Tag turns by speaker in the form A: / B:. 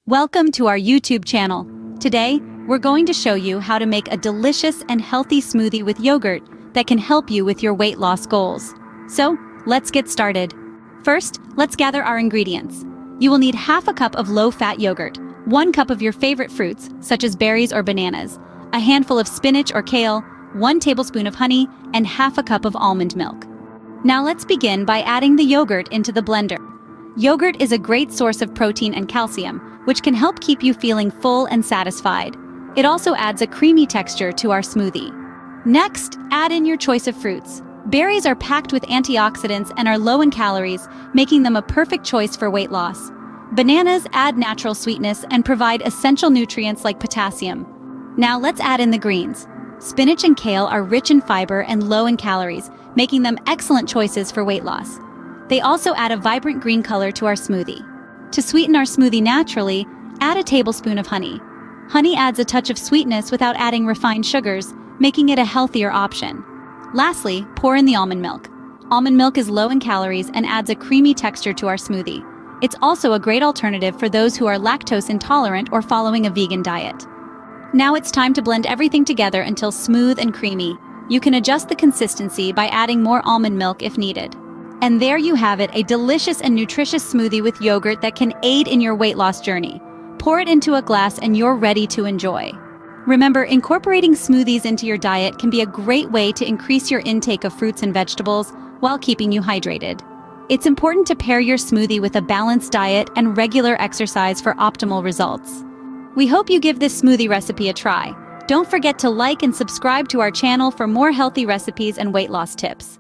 A: Welcome to our YouTube channel. Today, we're going to show you how to make a delicious and healthy smoothie with yogurt that can help you with your weight loss goals. So, let's get started. First, let's gather our ingredients. You will need half a cup of low-fat yogurt, 1 cup of your favorite fruits, such as berries or bananas, a handful of spinach or kale, 1 tablespoon of honey, and half a cup of almond milk. Now let's begin by adding the yogurt into the blender. Yogurt is a great source of protein and calcium, which can help keep you feeling full and satisfied. It also adds a creamy texture to our smoothie. Next, add in your choice of fruits. Berries are packed with antioxidants and are low in calories, making them a perfect choice for weight loss. Bananas add natural sweetness and provide essential nutrients like potassium. Now let's add in the greens. Spinach and kale are rich in fiber and low in calories, making them excellent choices for weight loss. They also add a vibrant green color to our smoothie. To sweeten our smoothie naturally, add a tablespoon of honey. Honey adds a touch of sweetness without adding refined sugars, making it a healthier option. Lastly, pour in the almond milk. Almond milk is low in calories and adds a creamy texture to our smoothie. It's also a great alternative for those who are lactose intolerant or following a vegan diet. Now it's time to blend everything together until smooth and creamy. You can adjust the consistency by adding more almond milk if needed. And there you have it, a delicious and nutritious smoothie with yogurt that can aid in your weight loss journey. Pour it into a glass and you're ready to enjoy. Remember, incorporating smoothies into your diet can be a great way to increase your intake of fruits and vegetables while keeping you hydrated. It's important to pair your smoothie with a balanced diet and regular exercise for optimal results. We hope you give this smoothie recipe a try. Don't forget to like and subscribe to our channel for more healthy recipes and weight loss tips.